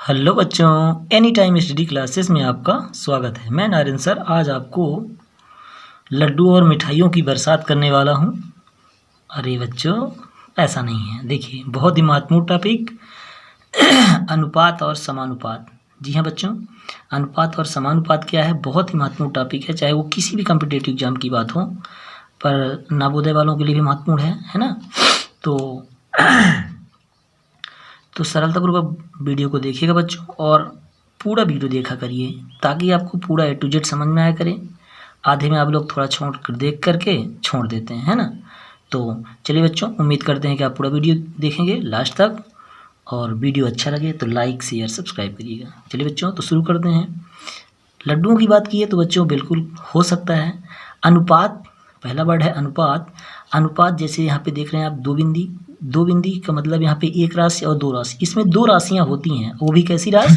Hello बच्चों, any time study classes में आपका स्वागत है। मैं नारायण सर आज आपको लड्डू और मिठाइयों की बरसात करने वाला हूं। अरे बच्चों, ऐसा नहीं है। देखिए, बहुत ही महत्वपूर्ण टॉपिक अनुपात और समानुपात। जी हाँ बच्चों, अनुपात और समानुपात क्या है, बहुत ही महत्वपूर्ण टॉपिक है। चाहे वो किसी भी कॉम्पिटिटिव एग्जाम की बात हो, पर नवोदय वालों के लिए भी महत्वपूर्ण है ना। तो सरलतापूर्वक वीडियो को देखिएगा बच्चों, और पूरा वीडियो देखा करिए ताकि आपको पूरा ए टू जेड समझ में आया करे। आधे में आप लोग थोड़ा छोड़ कर देख करके छोड़ देते हैं, है ना। तो चलिए बच्चों, उम्मीद करते हैं कि आप पूरा वीडियो देखेंगे लास्ट तक, और वीडियो अच्छा लगे तो लाइक शेयर सब्सक्राइब करिएगा। चलिए बच्चों, तो शुरू करते हैं। लड्डुओं की बात की है तो बच्चों बिल्कुल हो सकता है। अनुपात, पहला वर्ड है अनुपात। अनुपात जैसे यहाँ पे देख रहे हैं आप, दो बिंदी का मतलब यहाँ पे एक राशि और दो राशि, इसमें दो राशियाँ होती हैं, वो भी कैसी राशि,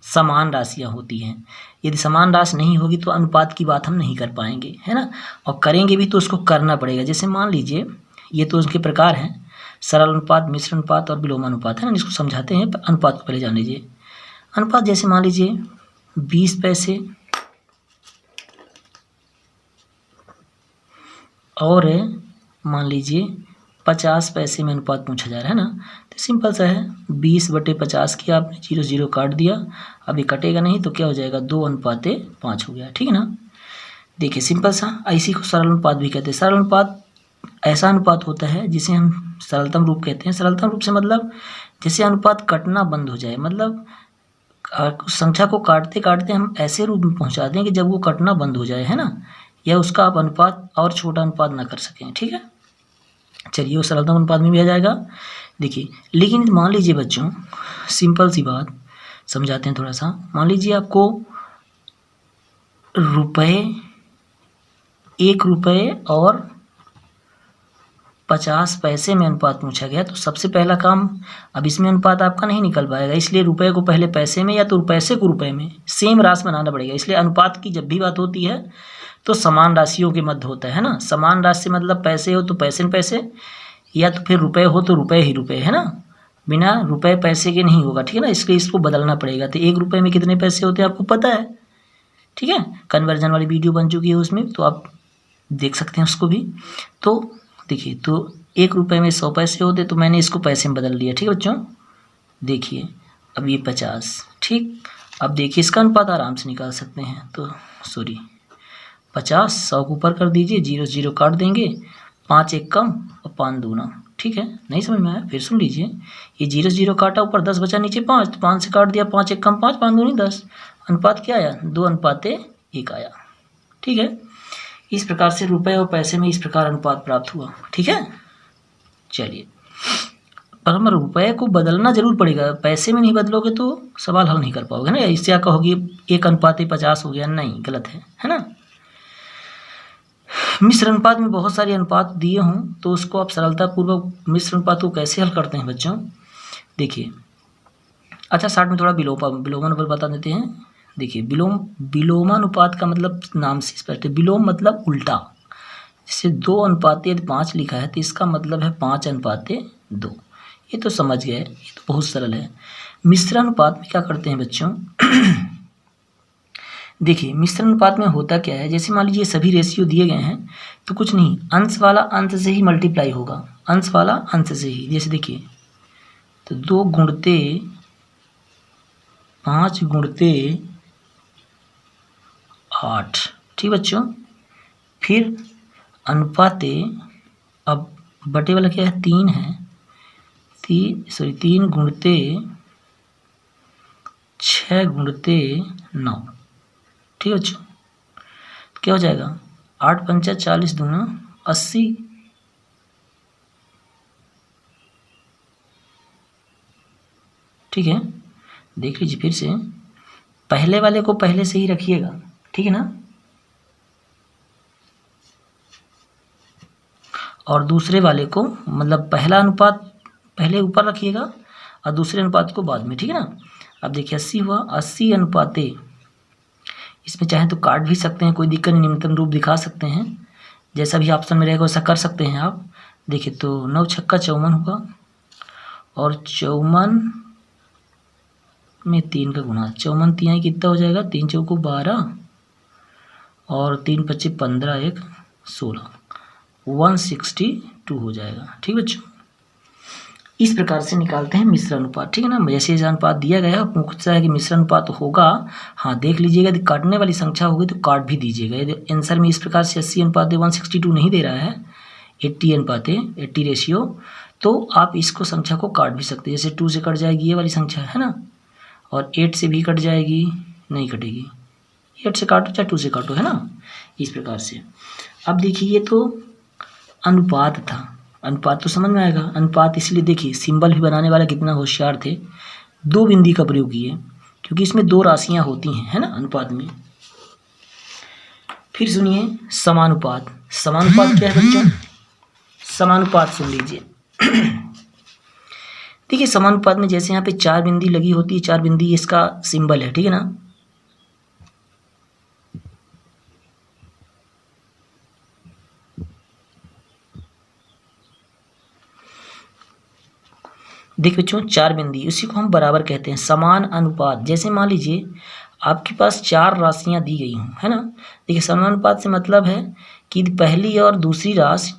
समान राशियाँ होती हैं। यदि समान राशि नहीं होगी तो अनुपात की बात हम नहीं कर पाएंगे, है ना। और करेंगे भी तो उसको करना पड़ेगा। जैसे मान लीजिए, ये तो उसके प्रकार हैं, सरल अनुपात, मिश्र अनुपात और विलोम अनुपात, है ना। इसको समझाते हैं, अनुपात को पहले जान लीजिए। अनुपात जैसे मान लीजिए 20 पैसे और मान लीजिए 50 पैसे में अनुपात पूछा जा रहा है ना। तो सिंपल सा है, 20/50 किया आपने, 0 0 काट दिया। अब ये कटेगा नहीं तो क्या हो जाएगा, 2:5 हो गया, ठीक है ना। देखिए सिंपल सा, इसी को सरल अनुपात भी कहते हैं। सरल अनुपात ऐसा अनुपात होता है जिसे हम सरलतम रूप कहते हैं। सरलतम रूप से मतलब जैसे अनुपात कटना बंद हो जाए, मतलब संख्या को काटते काटते हम ऐसे रूप में पहुंचा दें कि जब वो कटना बंद हो जाए, है ना, या उसका आप अनुपात और छोटा अनुपात ना कर सकें, ठीक है। चलिए, वो सरलतम अनुपात में भी आ जाएगा। देखिए, लेकिन मान लीजिए बच्चों, सिंपल सी बात समझाते हैं थोड़ा सा। मान लीजिए आपको रुपए, 1 रुपये और 50 पैसे में अनुपात पूछा गया, तो सबसे पहला काम, अब इसमें अनुपात आपका नहीं निकल पाएगा, इसलिए रुपए को पहले पैसे में या तो पैसे को रुपए में सेम राशि बनाना पड़ेगा। इसलिए अनुपात की जब भी बात होती है तो समान राशियों के मध्य होता है ना। समान राशि मतलब पैसे हो तो पैसे में पैसे, या तो फिर रुपए हो तो रुपए ही रुपए, है ना। बिना रुपए पैसे के नहीं होगा, ठीक है ना। इसलिए इसको बदलना पड़ेगा। तो 1 रुपये में कितने पैसे होते हैं आपको पता है, ठीक है। कन्वर्जन वाली वीडियो बन चुकी है उसमें, तो आप देख सकते हैं उसको भी। तो देखिए, तो 1 रुपये में 100 पैसे होते, तो मैंने इसको पैसे में बदल लिया, ठीक है बच्चों। देखिए, अब ये 50, ठीक। अब देखिए, इसका अनुपात आराम से निकाल सकते हैं। तो सॉरी, 50 100 को ऊपर कर दीजिए, 0 0 काट देंगे, 5 1 कम और 5 दूना, ठीक है। नहीं समझ में आया, फिर सुन लीजिए। ये 0 0 काटा, ऊपर 10 बचा, नीचे 5, तो 5 से काट दिया, 5 1 कम 5, 5 दूनी 10। अनुपात क्या आया, 2:1 आया, ठीक है। इस प्रकार से रुपए और पैसे में इस प्रकार अनुपात प्राप्त हुआ, ठीक है। चलिए, पर हम रुपए को बदलना जरूर पड़ेगा, पैसे में नहीं बदलोगे तो सवाल हल नहीं कर पाओगे ना। इससे क्या कहोगे, 1:50 हो गया, नहीं, गलत है ना। मिश्र अनुपात में बहुत सारे अनुपात दिए हों तो उसको आप सरलतापूर्वक मिश्र अनुपात को कैसे हल करते हैं बच्चों, देखिए। अच्छा, साथ में थोड़ा विलोमानुपात बता देते हैं। देखिए, विलोमानुपात का मतलब नाम से स्पष्ट है। विलोम मतलब उल्टा। जैसे 2:5 लिखा है तो इसका मतलब है 5:2। ये तो समझ गए, ये तो बहुत सरल है। मिश्र अनुपात में क्या करते हैं बच्चों देखिए, मिश्र अनुपात में होता क्या है, जैसे मान लीजिए सभी रेशियो दिए गए हैं, तो कुछ नहीं, अंश वाला अंश से ही मल्टीप्लाई होगा, अंश वाला अंश से ही। जैसे देखिए, तो 2 गुणते 5 गुणते 8, ठीक बच्चों। फिर अनुपाते, अब बटे वाला क्या है, 3 है, 3 गुणते 6 गुणते 9, ठीक है बच्चों। क्या हो जाएगा, 8 पंचा 40 दूना 80, ठीक है। देख लीजिए फिर से, पहले वाले को पहले से ही रखिएगा, ठीक है ना, और दूसरे वाले को, मतलब पहला अनुपात पहले ऊपर रखिएगा और दूसरे अनुपात को बाद में, ठीक है ना। अब देखिए 80 हुआ, 80:, इसमें चाहे तो काट भी सकते हैं, कोई दिक्कत नहीं, निम्नतम रूप दिखा सकते हैं, जैसा भी ऑप्शन में रहेगा वैसा कर सकते हैं आप। देखिए, तो 9 छक्का 54 होगा, और 54 में 3 का गुणा, 54 तिहाई कितना हो जाएगा, 3 चौको 12 और 3 पच्चे 15, 1 16, 162 हो जाएगा। ठीक बच्चों, इस प्रकार से निकालते हैं मिश्र अनुपात। ठीक है ना, जैसे जैसे अनुपात दिया गया है पूछता है कि मिश्र अनुपात होगा, हाँ देख लीजिएगा, यदि काटने वाली संख्या होगी तो काट भी दीजिएगा। यदि आंसर में इस प्रकार से 80 अनुपात 162 नहीं दे रहा है, 80 अनुपात 80 रेशियो, तो आप इसको संख्या को काट भी सकते हैं। जैसे 2 से कट जाएगी ये वाली संख्या है ना, और 8 से भी कट जाएगी, नहीं कटेगी, 8 से काटो चाहे 2 से काटो, है ना, इस प्रकार से। अब देखिए ये तो अनुपात था, अनुपात तो समझ में आएगा। अनुपात इसलिए देखिए सिंबल भी बनाने वाले कितना होशियार थे, 2 बिंदी का प्रयोग किए क्योंकि इसमें 2 राशियां होती हैं, है ना, अनुपात में। फिर सुनिए समानुपात। समानुपात क्या है बच्चों, समानुपात सुन लीजिए। देखिए समानुपात में जैसे यहाँ पे 4 बिंदी लगी होती है, 4 बिंदी इसका सिंबल है, ठीक है ना। देखिए बच्चों 4 बिंदी, उसी को हम बराबर कहते हैं, समान अनुपात। जैसे मान लीजिए आपके पास 4 राशियां दी गई हों, है ना। देखिए समानुपात से मतलब है कि पहली और दूसरी राशि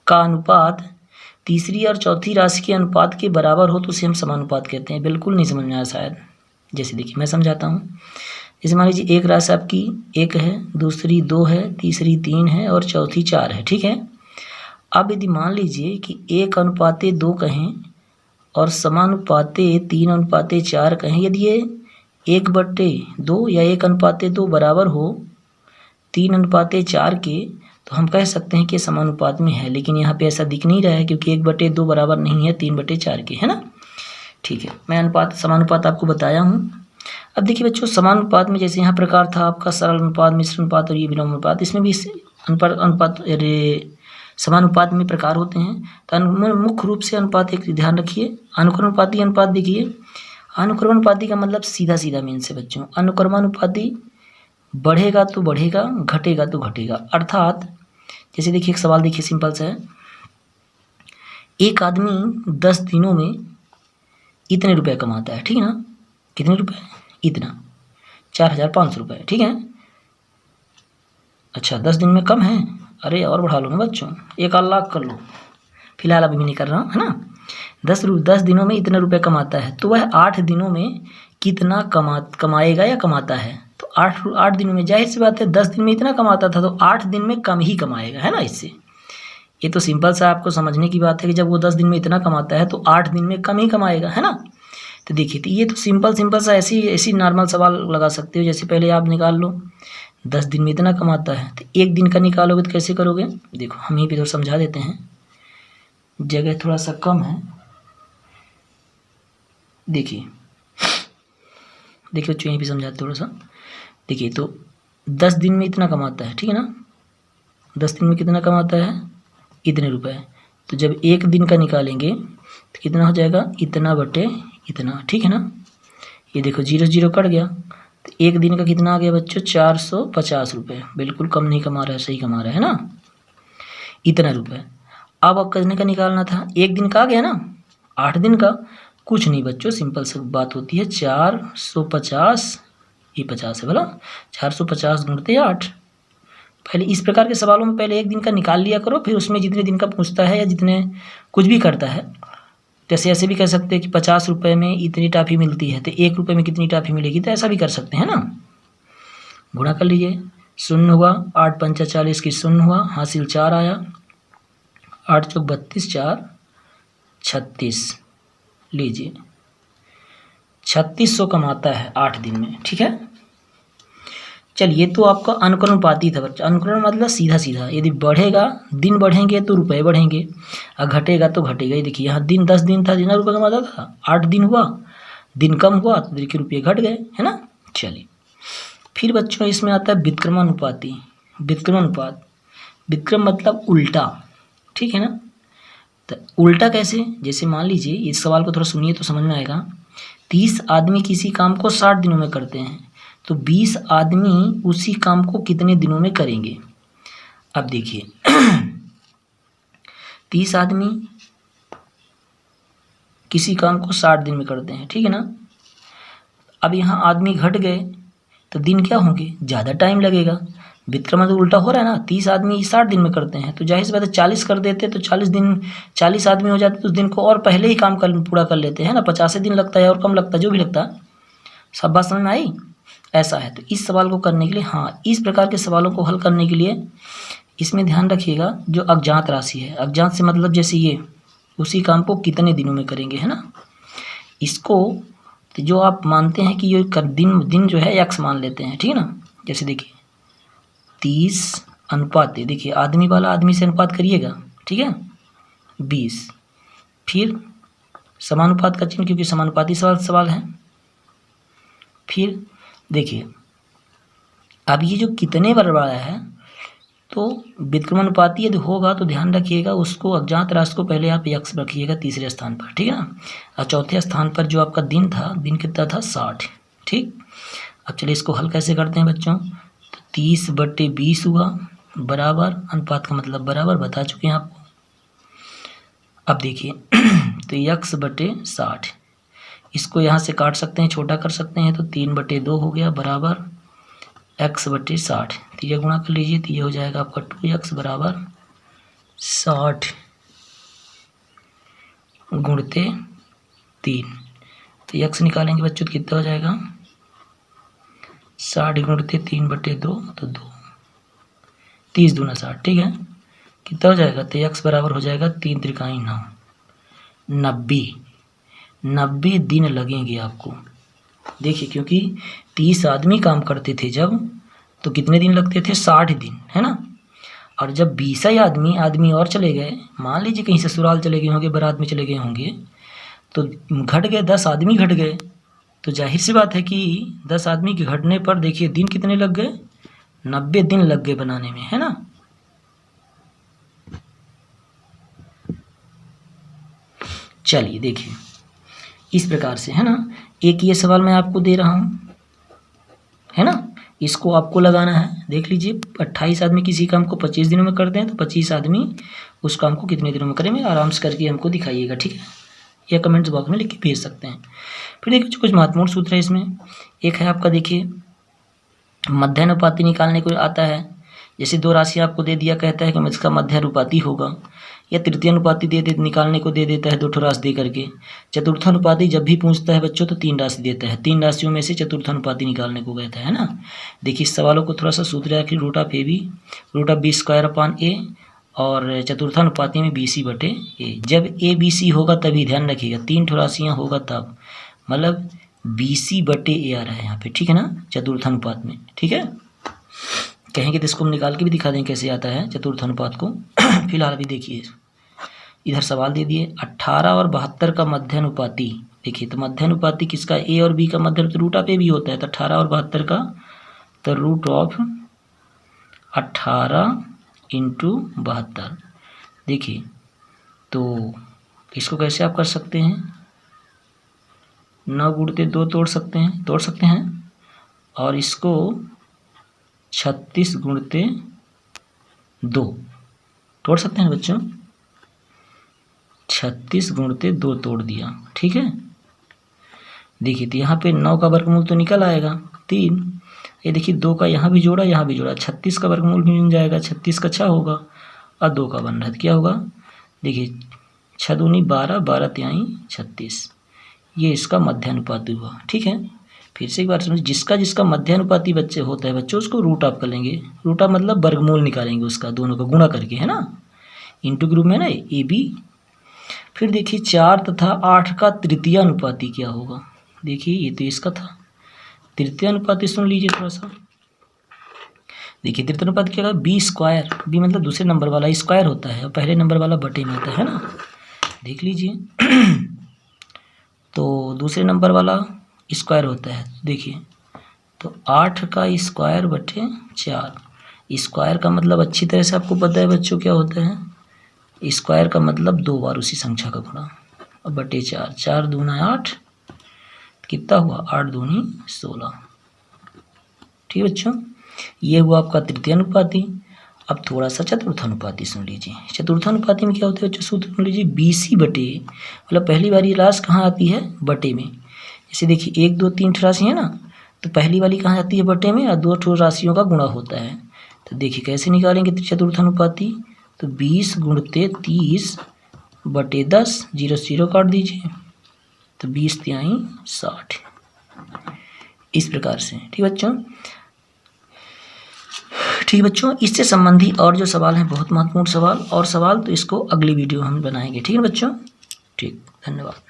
का अनुपात तीसरी और चौथी राशि के अनुपात के बराबर हो तो उसे हम समानुपात कहते हैं। बिल्कुल नहीं समझ में आया शायद, जैसे देखिए मैं समझाता हूँ। जैसे मान लीजिए एक राशि आपकी 1 है, दूसरी 2 है, तीसरी 3 है और चौथी 4 है, ठीक है। अब यदि मान लीजिए कि 1 अनुपाते 2 कहें और समानुपाते 3 अनुपाते 4 कहें, यदि ये 1/2 या 1 अनुपाते 2 बराबर हो 3 अनुपाते 4 के, तो हम कह सकते हैं कि समानुपात में है। लेकिन यहाँ पे ऐसा दिख नहीं रहा है क्योंकि 1/2 बराबर नहीं है 3/4 के, है ना। ठीक है, मैं अनुपात समानुपात आपको बताया हूँ। अब देखिए बच्चों समानुपात में जैसे यहाँ प्रकार था आपका सरल अनुपात, मिश्र अनुपात और ये विलोम अनुपात, इसमें भी अनुपात समानुपात में प्रकार होते हैं। तो मुख्य रूप से अनुपात एक ध्यान रखिए, अनुक्रमानुपाती अनुपात। देखिए अनुक्रमानुपाती का मतलब सीधा सीधा मीन से बच्चों, अनुक्रमानुपाती बढ़ेगा तो बढ़ेगा, घटेगा तो घटेगा। अर्थात जैसे देखिए एक सवाल देखिए सिंपल सा है, एक आदमी 10 दिनों में इतने रुपए कमाता है, ठीक है ना। कितने रुपए, इतना 4500 रुपये, ठीक है। अच्छा 10 दिन में कम है, अरे और बढ़ा लो ना बच्चों, 1 लाख कर लो, फिलहाल अभी भी नहीं कर रहा हूँ, है ना। 10 दिनों में इतने रुपए कमाता है, तो वह 8 दिनों में कितना कमाएगा या कमाता है। तो 8 दिनों में, जाहिर सी बात है 10 दिन में इतना कमाता था तो 8 दिन में कम ही कमाएगा, है ना। इससे ये तो सिंपल सा आपको समझने की बात है कि जब वो 10 दिन में इतना कमाता है तो 8 दिन में कम ही कमाएगा, है ना। तो देखिए तो ये तो सिंपल सा ऐसी नॉर्मल सवाल लगा सकते हो। जैसे पहले आप निकाल लो 10 दिन में इतना कमाता है, तो 1 दिन का निकालोगे तो कैसे करोगे। देखो हम यहीं पे थोड़ा समझा देते हैं, जगह थोड़ा सा कम है। देखिए बच्चों यहीं पे समझाते थोड़ा सा। देखिए तो 10 दिन में इतना कमाता है, ठीक है ना। 10 दिन में कितना कमाता है, इतने रुपए। तो जब 1 दिन का निकालेंगे तो कितना हो जाएगा, इतना बटे इतना, ठीक है ना। ये देखो 0 0 कट गया, तो 1 दिन का कितना आ गया बच्चों, 450 रुपये। बिल्कुल कम नहीं कमा रहा है, सही कमा रहा है ना, इतना रुपये। अब कितने का निकालना था, 1 दिन का आ गया ना, 8 दिन का कुछ नहीं बच्चों, सिंपल सी बात होती है, 450 ये 50 है भला, 450 गुणते 8। पहले इस प्रकार के सवालों में पहले 1 दिन का निकाल लिया करो, फिर उसमें जितने दिन का पूछता है या जितने कुछ भी करता है, जैसे ऐसे भी कर सकते हैं कि 50 रुपये में इतनी टॉफ़ी मिलती है तो 1 रुपये में कितनी टॉफ़ी मिलेगी, तो ऐसा भी कर सकते हैं ना। गुणा कर लीजिए, 0 हुआ, 8 पंचा 40 की 0 हुआ, हासिल 4 आया, 8 चौक 32, 4 36, लीजिए 3600 कमाता है 8 दिन में, ठीक है। चलिए तो आपका अनुक्रमानुपाती था बच्चा। अनुक्रम मतलब सीधा सीधा, यदि बढ़ेगा, दिन बढ़ेंगे तो रुपए बढ़ेंगे, और घटेगा तो घटेगा। ये देखिए यहाँ दिन 10 दिन था, जितना रुपये कमाता था, 8 दिन हुआ, दिन कम हुआ तो देखिए रुपये घट गए, है ना। चलिए फिर बच्चों इसमें आता है व्युत्क्रमानुपाती। व्युत्क्रमानुपात, व्युत्क्रम मतलब उल्टा, ठीक है ना। तो उल्टा कैसे, जैसे मान लीजिए इस सवाल को थोड़ा सुनिए तो समझ में आएगा। 30 आदमी किसी काम को 60 दिनों में करते हैं, तो 20 आदमी उसी काम को कितने दिनों में करेंगे। अब देखिए 30 आदमी किसी काम को 60 दिन में करते हैं, ठीक है ना। अब यहाँ आदमी घट गए तो दिन क्या होंगे, ज़्यादा टाइम लगेगा। व्युत्क्रम तो उल्टा हो रहा है ना, 30 आदमी 60 दिन में करते हैं, तो जाहिर सी बात है 40 कर देते तो 40 आदमी हो जाते तो उस दिन को और पहले ही काम पूरा कर लेते हैं ना। 50 दिन लगता है और कम लगता है, जो भी लगता है। सब बात समझ में आई? ऐसा है। तो इस सवाल को करने के लिए, हाँ, इस प्रकार के सवालों को हल करने के लिए इसमें ध्यान रखिएगा, जो अज्ञात राशि है, अज्ञात से मतलब जैसे ये, उसी काम को कितने दिनों में करेंगे, है ना। इसको तो जो आप मानते हैं कि ये दिन जो है x मान लेते हैं, ठीक है ना। जैसे देखिए 30 अनुपात, देखिए आदमी वाला आदमी से अनुपात करिएगा, ठीक है, 20, फिर समानुपात का चिन्ह, क्योंकि समानुपाती सवाल है। फिर देखिए अब ये जो कितने बराबर है, तो व्युत्क्रमानुपाती यदि होगा तो ध्यान रखिएगा उसको, अज्ञात राशि को पहले आप x रखिएगा तीसरे स्थान पर, ठीक है ना। और चौथे स्थान पर जो आपका दिन था, दिन कितना था, 60, ठीक। अब चलिए इसको हल कैसे करते हैं बच्चों। तो 30/20 हुआ बराबर, अनुपात का मतलब बराबर बता चुके हैं आपको। अब देखिए तो x/60, इसको यहाँ से काट सकते हैं, छोटा कर सकते हैं, तो 3/2 हो गया बराबर x/60। तो ये गुणा कर लीजिए, तो ये हो जाएगा आपका 2x बराबर 60 गुणते 3। तो x निकालेंगे बच्चों तो कितना हो जाएगा, 60 गुणते 3/2, तो 2, 30 दूना 60, ठीक है। कितना हो जाएगा, तो x बराबर हो जाएगा 3 त्रिकाई 9, 90 दिन लगेंगे आपको। देखिए क्योंकि 30 आदमी काम करते थे जब, तो कितने दिन लगते थे, 60 दिन, है ना। और जब 20 आदमी और चले गए, मान लीजिए कहीं ससुराल चले गए होंगे, बारात में चले गए होंगे, तो घट गए, 10 आदमी घट गए, तो जाहिर सी बात है कि 10 आदमी के घटने पर देखिए दिन कितने लग गए, 90 दिन लग गए बनाने में, है ना। चलिए देखिए इस प्रकार से, है ना। एक ये सवाल मैं आपको दे रहा हूँ, है ना, इसको आपको लगाना है। देख लीजिए 28 आदमी किसी काम को 25 दिनों में करते हैं, तो 25 आदमी उस काम को कितने दिनों में करेंगे, आराम से करके हमको दिखाइएगा, ठीक है। या कमेंट्स बॉक्स में लिख के भेज सकते हैं। फिर देखिए कुछ महत्वपूर्ण सूत्र है इसमें। एक है आपका, देखिए मध्यानुपाती निकालने को आता है। जैसे 2 राशि आपको दे दिया, कहता है कि इसका मध्यानुपाती होगा, या तृतीयानुपाती निकालने को दे देता है 2 ठो राशि दे करके। चतुर्थानुपाती जब भी पूछता है बच्चों तो 3 राशि देता है, 3 राशियों में से चतुर्थानुपाती निकालने को कहता है ना। देखिए इस सवालों को थोड़ा सा सूत्र है कि √b² और चतुर्थानुपाती में BC/A। जब ABC होगा तभी ध्यान रखिएगा, 3 ठो राशियाँ होगा तब, मतलब BC/A आ रहा है यहाँ पे, ठीक है ना, चतुर्थानुपात में, ठीक है। कहेंगे तो इसको हम निकाल के भी दिखा दें कैसे आता है चतुर्थानुपात को। फिलहाल अभी देखिए इधर सवाल दे दिए 18 और 72 का मध्यानुपाती। देखिए तो मध्यानुपाती किसका, A और B का मध्य √A भी होता है, तो 18 और 72 का तो √18 × 72। देखिए तो इसको कैसे आप कर सकते हैं, 9 गुणते 2 तोड़ सकते हैं, और इसको 36 गुणते 2 तोड़ सकते हैं बच्चों, 36 गुणते 2 तोड़ दिया, ठीक है। देखिए तो यहाँ पे 9 का वर्गमूल तो निकल आएगा 3, ये देखिए 2 का यहाँ भी जोड़ा, 36 का वर्गमूल भी मिल जाएगा, 36 का 6 होगा और 2 का बन रहा है, क्या होगा, देखिए 6 दूनी 12, 12 तिहाई 36, ये इसका मध्यानुपाती हुआ, ठीक है। फिर से एक बार समझिए, जिसका मध्यानुपाती बच्चे होता है बच्चों, उसको रूट ऑफ कर लेंगे। रूट ऑफ मतलब वर्गमूल निकालेंगे उसका, दोनों का गुणा करके, है ना, इंटू ग्रुप में ना AB। फिर देखिए 4 तथा 8 का तृतीय अनुपाती क्या होगा। देखिए ये तो इसका था तृतीय अनुपाती, सुन लीजिए थोड़ा सा। देखिए तृतीय अनुपात क्या होगा, B², B मतलब दूसरे नंबर वाला स्क्वायर होता है और पहले नंबर वाला बटे में होता है ना। देख लीजिए तो दूसरे नंबर वाला स्क्वायर होता है। देखिए तो 8 का स्क्वायर बटे 4, स्क्वायर का मतलब अच्छी तरह से आपको पता है बच्चों क्या होता है, स्क्वायर का मतलब 2 बार उसी संख्या का गुणा, और बटे 4, 4 दूना 8, कितना हुआ, 8 दूनी 16, ठीक है बच्चों। ये हुआ आपका तृतीय अनुपाती। अब थोड़ा सा चतुर्थानुपाती सुन लीजिए। चतुर्थानुपाती में क्या होता है बच्चों, सूत्र सुन लीजिए, BC/A, मतलब पहली बार ये राशि कहाँ आती है, बटे में। जैसे देखिए 1 2 3 राशि है ना, तो पहली वाली कहाँ जाती है बटे में, और 2 ठो राशियों का गुणा होता है। तो देखिए कैसे निकालेंगे चतुर्थानुपाती, तो 20 गुणते 30 बटे 10, 0 से 0 काट दीजिए, तो 20 तिहाई 60, इस प्रकार से। ठीक बच्चों, इससे संबंधी और जो सवाल हैं बहुत महत्वपूर्ण सवाल तो इसको अगली वीडियो हम बनाएंगे। ठीक है बच्चों, ठीक, धन्यवाद।